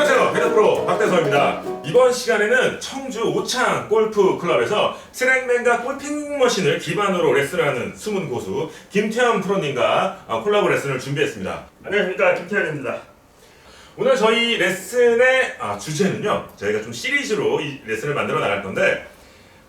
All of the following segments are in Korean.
안녕하세요, 배드프로 박대성입니다. 이번 시간에는 청주 오창 골프 클럽에서 트랙맨과 골핑 머신을 기반으로 레슨하는 숨은 고수 김태현 프로님과 콜라보 레슨을 준비했습니다. 안녕하십니까, 김태현입니다. 오늘 저희 레슨의 주제는요, 저희가 좀 시리즈로 이 레슨을 만들어 나갈 건데,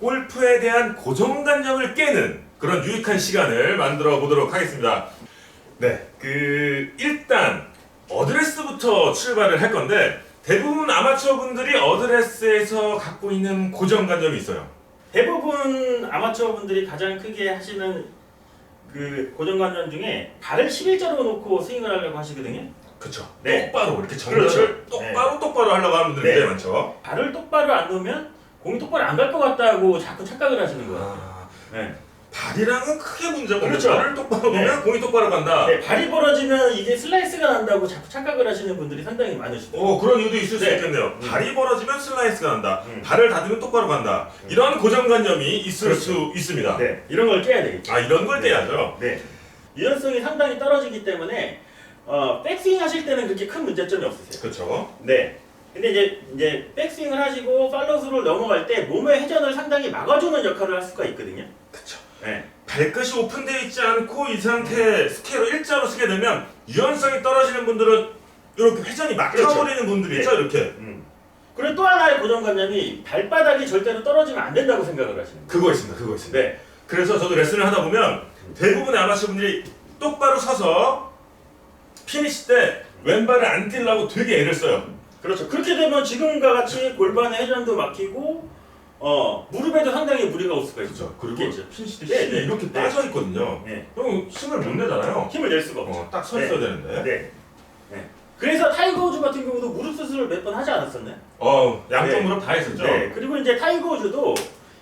골프에 대한 고정관념을 깨는 그런 유익한 시간을 만들어 보도록 하겠습니다. 네, 일단 어드레스부터 출발을 할 건데, 대부분 아마추어 분들이 어드레스에서 갖고 있는 고정관념이 있어요. 대부분 아마추어 분들이 가장 크게 하시는 그 고정관념 중에 발을 11자로 놓고 스윙을 하려고 하시거든요. 그렇죠. 네. 똑바로 이렇게 정면을 그렇죠. 똑바로 하려고 하는 분들이 굉장히 네. 많죠. 발을 똑바로 안 놓으면 공이 똑바로 안 갈 것 같다고 자꾸 착각을 하시는 거예요. 네. 발이랑은 크게 문제가 없는데 그렇죠. 발을 똑바로 놓으면 공이 똑바로 간다. 네, 발이 벌어지면 이게 슬라이스가 난다고 자꾸 착각을 하시는 분들이 상당히 많으시죠. 그런 이유도 있을 수 네. 있겠네요. 발이 벌어지면 슬라이스가 난다. 음. 발을 닫으면 똑바로 간다. 이런 고정관념이 있을 그렇죠. 수 있습니다. 네, 이런 걸 깨야 되겠죠. 이런 걸 떼야죠. 네. 유연성이 상당히 떨어지기 때문에 백스윙 하실 때는 그렇게 큰 문제점이 없으세요. 그렇죠. 네. 근데 이제 백스윙을 하시고 팔로우스루를 넘어갈 때 몸의 회전을 상당히 막아주는 역할을 할 수가 있거든요. 그렇죠. 네. 발끝이 오픈되어 있지 않고 이 상태 스케일을 일자로 쓰게 되면 유연성이 떨어지는 분들은 이렇게 회전이 막혀버리는 그렇죠. 분들이 있죠. 네. 이렇게. 그리고 또 하나의 고정관념이 발바닥이 절대로 떨어지면 안 된다고 생각을 하시는 거예요. 그거 있습니다. 네. 그래서 저도 레슨을 하다 보면 대부분의 아마추어 분들이 똑바로 서서 피니시 때 왼발을 안 뛸려고 되게 애를 써요. 그렇죠. 그렇게 되면 지금과 같이 골반의 회전도 막히고 무릎에도 상당히 무리가 올 수가 있죠. 그리고 있겠죠. 피니시 때 네, 힘이 네. 이렇게 네. 빠져 있거든요. 네. 그럼 힘을 못 내잖아요. 힘을 낼 수가 없죠. 딱 서 네. 있어야 되는데. 네. 네. 그래서 타이거 우즈 같은 경우도 무릎 수술을 몇 번 하지 않았었나요? 양쪽 네. 무릎 다 했었죠. 네. 그리고 이제 타이거 우즈도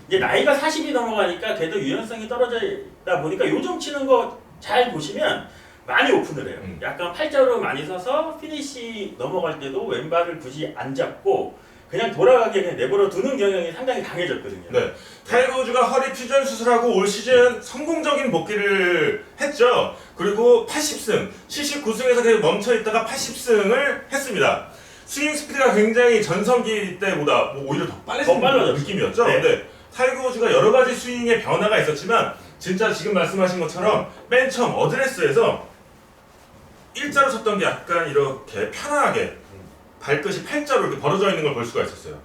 이제 나이가 40이 넘어가니까 걔도 유연성이 떨어지다 보니까 요즘 치는 거 잘 보시면 많이 오픈을 해요. 약간 팔자로 많이 서서 피니시 넘어갈 때도 왼발을 굳이 안 잡고 그냥 돌아가게 그냥 내버려 두는 경향이 상당히 강해졌거든요. 네. 타이거 우즈가 허리 퓨전 수술하고 올 시즌 성공적인 복귀를 했죠. 그리고 80승, 79승에서 계속 멈춰 있다가 80승을 했습니다. 스윙 스피드가 굉장히 전성기 때보다 오히려 더 빨라진 느낌이었죠. 네. 근데 타이거 우즈가 여러 가지 스윙의 변화가 있었지만 진짜 지금 말씀하신 것처럼 맨 처음 어드레스에서 일자로 섰던 게 약간 이렇게 편하게 발끝이 팔자로 이렇게 벌어져 있는 걸 볼 수가 있었어요.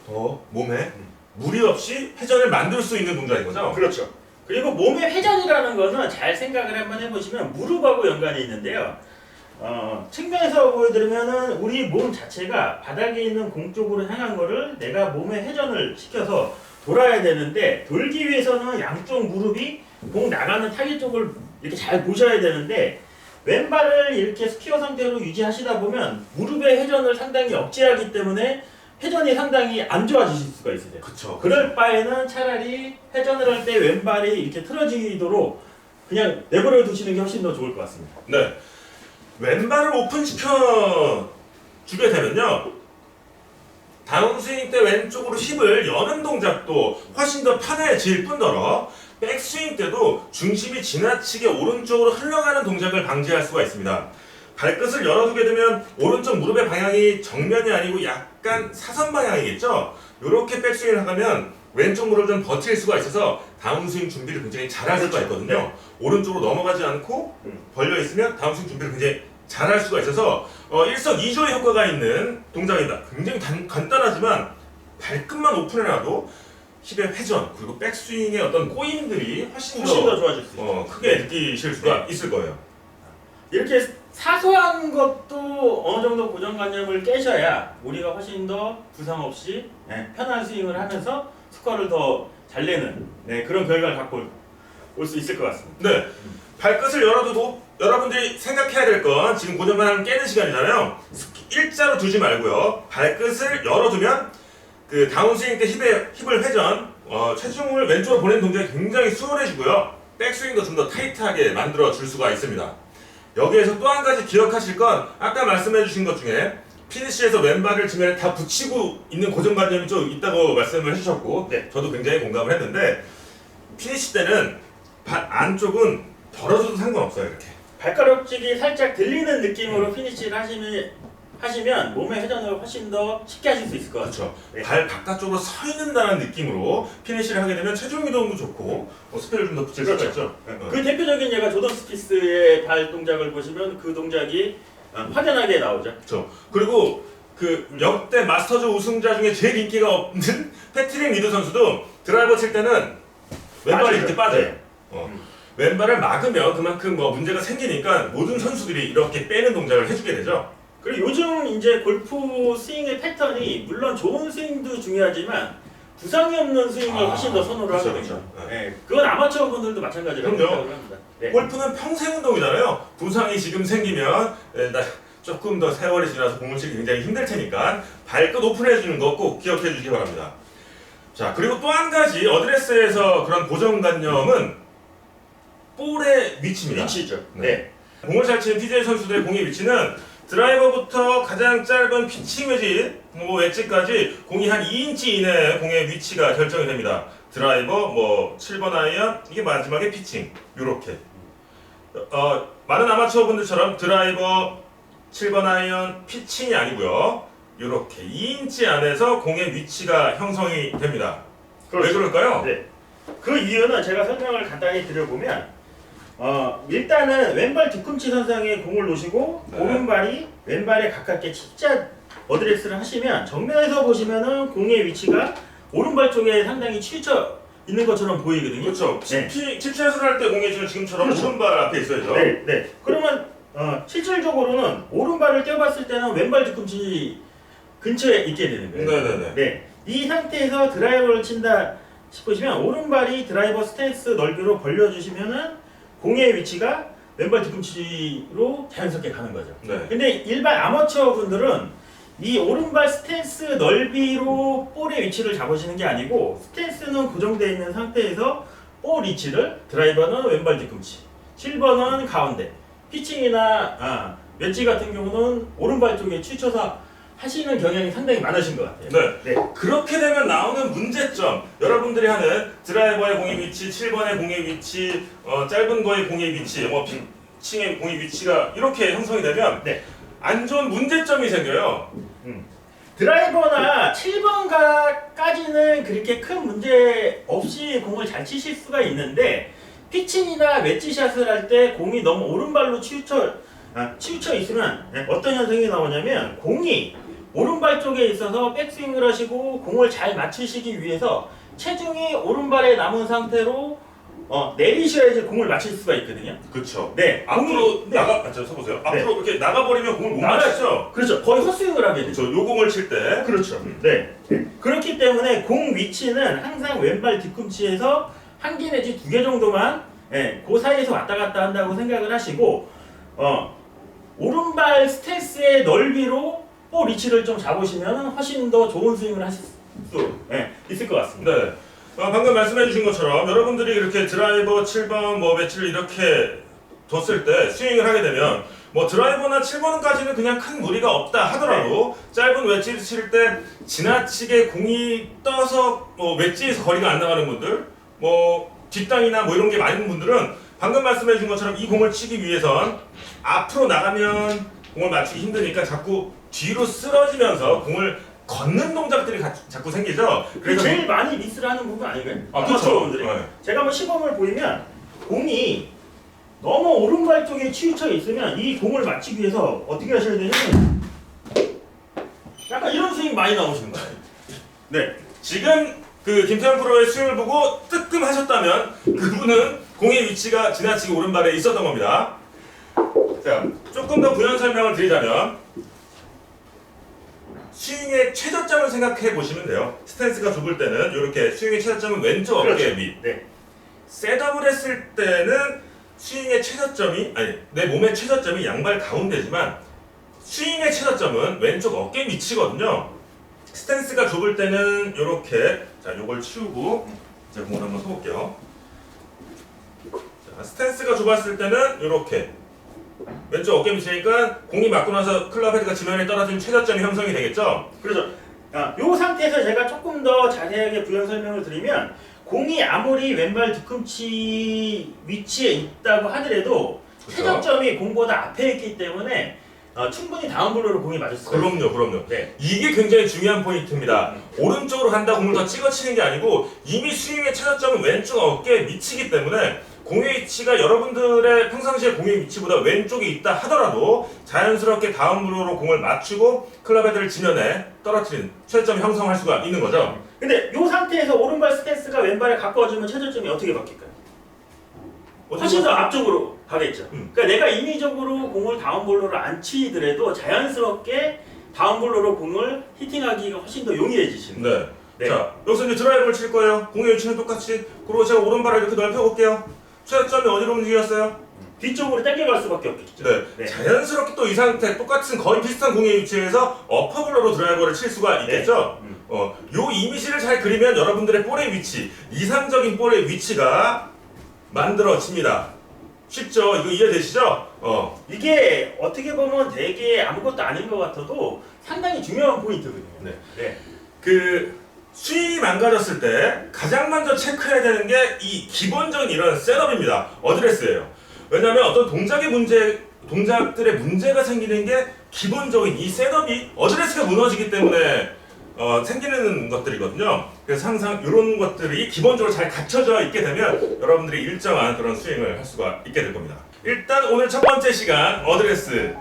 더 몸에 무리 없이 회전을 만들 수 있는 동작인 거죠? 그렇죠. 그리고 몸의 회전이라는 거는 잘 생각을 한번 해보시면 무릎하고 연관이 있는데요. 측면에서 보여드리면은 우리 몸 자체가 바닥에 있는 공 쪽으로 향한 거를 내가 몸에 회전을 시켜서 돌아야 되는데 돌기 위해서는 양쪽 무릎이 공 나가는 타겟 쪽을 이렇게 잘 보셔야 되는데 왼발을 이렇게 스퀘어 상태로 유지하시다 보면 무릎의 회전을 상당히 억제하기 때문에 회전이 상당히 안 좋아지실 수가 있으세요. 그쵸. 그럴 바에는 차라리 회전을 할 때 왼발이 이렇게 틀어지도록 그냥 내버려 두시는 게 훨씬 더 좋을 것 같습니다. 네. 왼발을 오픈시켜 주게 되면요. 다운스윙 때 왼쪽으로 힙을 여는 동작도 훨씬 더 편해질 뿐더러 백스윙 때도 중심이 지나치게 오른쪽으로 흘러가는 동작을 방지할 수가 있습니다. 발끝을 열어두게 되면 오른쪽 무릎의 방향이 정면이 아니고 약간 사선 방향이겠죠? 이렇게 백스윙을 하면 왼쪽 무릎을 좀 버틸 수가 있어서 다운스윙 준비를 굉장히 잘할 수가 있거든요. 네. 오른쪽으로 넘어가지 않고 벌려있으면 다운스윙 준비를 굉장히 잘할 수가 있어서 일석이조의 효과가 있는 동작이다. 굉장히 간단하지만 발끝만 오픈해놔도 힙의 회전 그리고 백스윙의 어떤 꼬임들이 훨씬 더 좋아질 수 있죠. 크게 느끼실 수가 있을 거예요. 이렇게 사소한 것도 어느 정도 고정관념을 깨셔야 우리가 훨씬 더 부상 없이 편한 스윙을 하면서 스코어를 더 잘 내는 그런 결과를 갖고 올 수 있을 것 같습니다. 네, 발끝을 열어두고 여러분들이 생각해야 될 건 지금 고정관념을 깨는 시간이잖아요. 일자로 두지 말고요. 발끝을 열어두면 그 다운스윙 때 힙을 회전, 체중을 왼쪽으로 보내는 동작이 굉장히 수월해지고요. 백스윙도 좀 더 타이트하게 만들어 줄 수가 있습니다. 여기에서 또 한 가지 기억하실 건 아까 말씀해 주신 것 중에 피니시에서 왼발을 지면에 다 붙이고 있는 고정관념이 좀 있다고 말씀을 해주셨고 저도 굉장히 공감을 했는데 피니시 때는 발 안쪽은 벌어져도 상관없어요. 이렇게 발가락질이 살짝 들리는 느낌으로 피니시를 하시면 하시면 몸의 회전을 훨씬 더 쉽게 하실 수 있을 것 같아요. 그렇죠. 네. 발 바깥쪽으로 서 있는다는 느낌으로 피니시를 하게 되면 체중 이동도 좋고 스피드를 좀 더 붙일 수가 있죠. 그 대표적인 예가 조던 스피스의 발 동작을 보시면 그 동작이 확연하게 나오죠. 그렇죠. 그리고 그 역대 마스터즈 우승자 중에 제일 인기가 없는 패트릭 리드 선수도 드라이버 칠 때는 왼발이 빠져요. 이렇게 빠져요. 네. 왼발을 막으면 그만큼 뭐 문제가 생기니까 모든 선수들이 이렇게 빼는 동작을 해주게 되죠. 그리고 요즘 이제 골프 스윙의 패턴이 물론 좋은 스윙도 중요하지만 부상이 없는 스윙을 훨씬 더 선호를 그렇죠, 하거든요. 그렇죠. 네. 그건 아마추어 분들도 마찬가지라고 그럼요. 생각을 합니다. 네. 골프는 평생 운동이잖아요. 부상이 지금 생기면 조금 더 세월이 지나서 공을 치기 굉장히 힘들 테니까 발끝 오픈해주는 거 꼭 기억해 주시기 바랍니다. 자, 그리고 또 한 가지 어드레스에서 그런 고정관념은 볼의 위치입니다. 위치죠. 네. 공을 잘 치는 PGA 선수들의 공의 위치는 드라이버부터 가장 짧은 피칭 웨지, 웨지까지 공이 한 2인치 이내에 공의 위치가 결정이 됩니다. 드라이버, 7번 아이언, 이게 마지막에 피칭, 요렇게. 많은 아마추어 분들처럼 드라이버, 7번 아이언, 피칭이 아니고요. 요렇게 2인치 안에서 공의 위치가 형성이 됩니다. 그렇죠. 왜 그럴까요? 네. 그 이유는 제가 설명을 간단히 드려보면 일단은 왼발 뒤꿈치 선상에 공을 놓으시고 네. 오른발이 왼발에 가깝게 진짜 어드레스를 하시면 정면에서 보시면은 공의 위치가 오른발 쪽에 상당히 치우쳐 있는 것처럼 보이거든요. 그렇죠. 네. 칩샷을 할 때 공이 지금처럼 그렇죠. 오른발 앞에 있어야죠. 네, 네. 그러면 실질적으로는 오른발을 떼어봤을 때는 왼발 뒤꿈치 근처에 있게 되는 거예요. 네네네. 네. 이 상태에서 드라이버를 친다 싶으시면 오른발이 드라이버 스탠스 넓이로 벌려주시면은 공의 위치가 왼발 뒤꿈치로 자연스럽게 가는 거죠. 네. 근데 일반 아마추어 분들은 이 오른발 스탠스 넓이로 볼의 위치를 잡으시는 게 아니고 스탠스는 고정되어 있는 상태에서 볼 위치를 드라이버는 왼발 뒤꿈치, 7번은 가운데, 피칭이나 웨지 같은 경우는 오른발 쪽에 치우쳐서 하시는 경향이 상당히 많으신 것 같아요. 네. 네. 그렇게 되면 나오는 문제점, 여러분들이 하는 드라이버의 공의 위치, 7번의 공의 위치, 짧은 거의 공의 위치, 피칭의 공의 위치가 이렇게 형성이 되면 네. 안 좋은 문제점이 생겨요. 드라이버나 7번까지는 그렇게 큰 문제 없이 공을 잘 치실 수가 있는데 피칭이나 웨지샷을 할 때 공이 너무 오른발로 치우쳐 있으면 어떤 현상이 나오냐면 공이 오른발 쪽에 있어서 백스윙을 하시고 공을 잘 맞추시기 위해서 체중이 오른발에 남은 상태로 내리셔야지 공을 맞출 수가 있거든요. 그렇죠. 네, 앞으로 네. 서보세요. 네. 앞으로 이렇게 나가버리면 공을 못 나가- 맞추죠. 그렇죠. 거의 헛스윙을 하게 되죠. 요 공을 칠 때. 그렇죠. 네. 그렇기 때문에 공 위치는 항상 왼발 뒤꿈치에서 한 개 내지 두 개 정도만 그 사이에서 왔다 갔다 한다고 생각을 하시고 오른발 스탠스의 넓이로 볼 위치를 좀 잡으시면 훨씬 더 좋은 스윙을 하실 수 있을 것 같습니다. 네. 방금 말씀해주신 것처럼 여러분들이 이렇게 드라이버 7번, 웨지를 이렇게 뒀을 때 스윙을 하게 되면 드라이버나 7번까지는 그냥 큰 무리가 없다 하더라도 짧은 웨지를 칠 때 지나치게 공이 떠서 웨지에서 거리가 안 나가는 분들, 뒷땅이나 이런 게 많은 분들은 방금 말씀해준 것처럼 이 공을 치기 위해선 앞으로 나가면 공을 맞추기 힘드니까 자꾸 뒤로 쓰러지면서 공을 걷는 동작들이 자꾸 생기죠. 그래서 제일 많이 미스를 하는 부분 아닌가요? 그렇죠. 분들이. 네. 제가 한번 시범을 보이면 공이 너무 오른발 쪽에 치우쳐 있으면 이 공을 맞추기 위해서 어떻게 하셔야 되냐면 약간 이런 스윙 많이 나오시는 거예요. 네. 지금 그 김태형 프로의 스윙을 보고 뜨끔하셨다면 그분은 공의 위치가 지나치게 오른발에 있었던 겁니다. 자, 조금 더 부연 설명을 드리자면 스윙의 최저점을 생각해 보시면 돼요. 스탠스가 좁을 때는 이렇게 스윙의 최저점은 왼쪽 어깨 밑. 네. 셋업을 했을 때는 스윙의 최저점이 내 몸의 최저점이 양발 가운데지만 스윙의 최저점은 왼쪽 어깨 밑이거든요. 스탠스가 좁을 때는 이렇게 요걸 치우고 제가 공을 한번 써볼게요. 자, 스탠스가 좁았을 때는 이렇게 왼쪽 어깨 밑이니까 공이 맞고 나서 클럽 헤드가 지면에 떨어진 최저점이 형성이 되겠죠? 그렇죠. 이 상태에서 제가 조금 더 자세하게 부연 설명을 드리면 공이 아무리 왼발 뒤꿈치 위치에 있다고 하더라도 그렇죠. 최저점이 공보다 앞에 있기 때문에 충분히 다운블로로 공이 맞을 수가 있어요. 그럼요. 네. 이게 굉장히 중요한 포인트입니다. 오른쪽으로 간다 공을 더 찍어 치는 게 아니고 이미 스윙의 최저점은 왼쪽 어깨에 미치기 때문에 공의 위치가 여러분들의 평상시의 공의 위치보다 왼쪽에 있다 하더라도 자연스럽게 다운블로로 공을 맞추고 클럽 헤드를 지면에 떨어뜨리는 최저점 형성할 수가 있는 거죠. 근데 이 상태에서 오른발 스탠스가 왼발에 가까워지면 최저점이 어떻게 바뀔까요? 훨씬 더 앞쪽으로 가겠죠. 그러니까 내가 인위적으로 공을 다운볼로를 안 치더라도 자연스럽게 다운볼로로 공을 히팅하기가 훨씬 더 용이해지시는 거예요. 네. 네. 자, 여기서 이제 드라이버를 칠 거예요. 공의 위치는 똑같이. 그리고 제가 오른발을 이렇게 넓혀 볼게요. 최저점이 어디로 움직였어요? 뒤쪽으로 당겨갈 수밖에 없겠죠. 네. 네. 자연스럽게 또 이 상태 똑같은 거의 비슷한 공의 위치에서 어퍼블러로 드라이버를 칠 수가 있겠죠. 요 이미지를 잘 그리면 여러분들의 볼의 위치, 이상적인 볼의 위치가 만들어집니다. 쉽죠? 이거 이해되시죠? 이게 어떻게 보면 되게 아무것도 아닌 것 같아도 상당히 중요한 포인트거든요. 네. 그 스윙이 망가졌을 때 가장 먼저 체크해야 되는 게 이 기본적인 이런 셋업입니다. 어드레스예요. 왜냐하면 어떤 동작들의 문제가 생기는 게 기본적인 이 셋업이 어드레스가 무너지기 때문에 생기는 것들이거든요. 그래서 항상 이런 것들이 기본적으로 잘 갖춰져 있게 되면 여러분들이 일정한 그런 스윙을 할 수가 있게 될 겁니다. 일단 오늘 첫 번째 시간 어드레스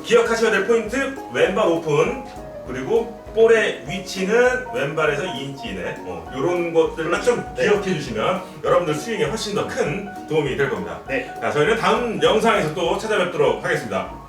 기억하셔야 될 포인트 왼발 오픈 그리고 볼의 위치는 왼발에서 2인치 이내 이런 것들을 좀 기억해 주시면 여러분들 스윙에 훨씬 더 큰 도움이 될 겁니다. 네. 자, 저희는 다음 영상에서 또 찾아뵙도록 하겠습니다.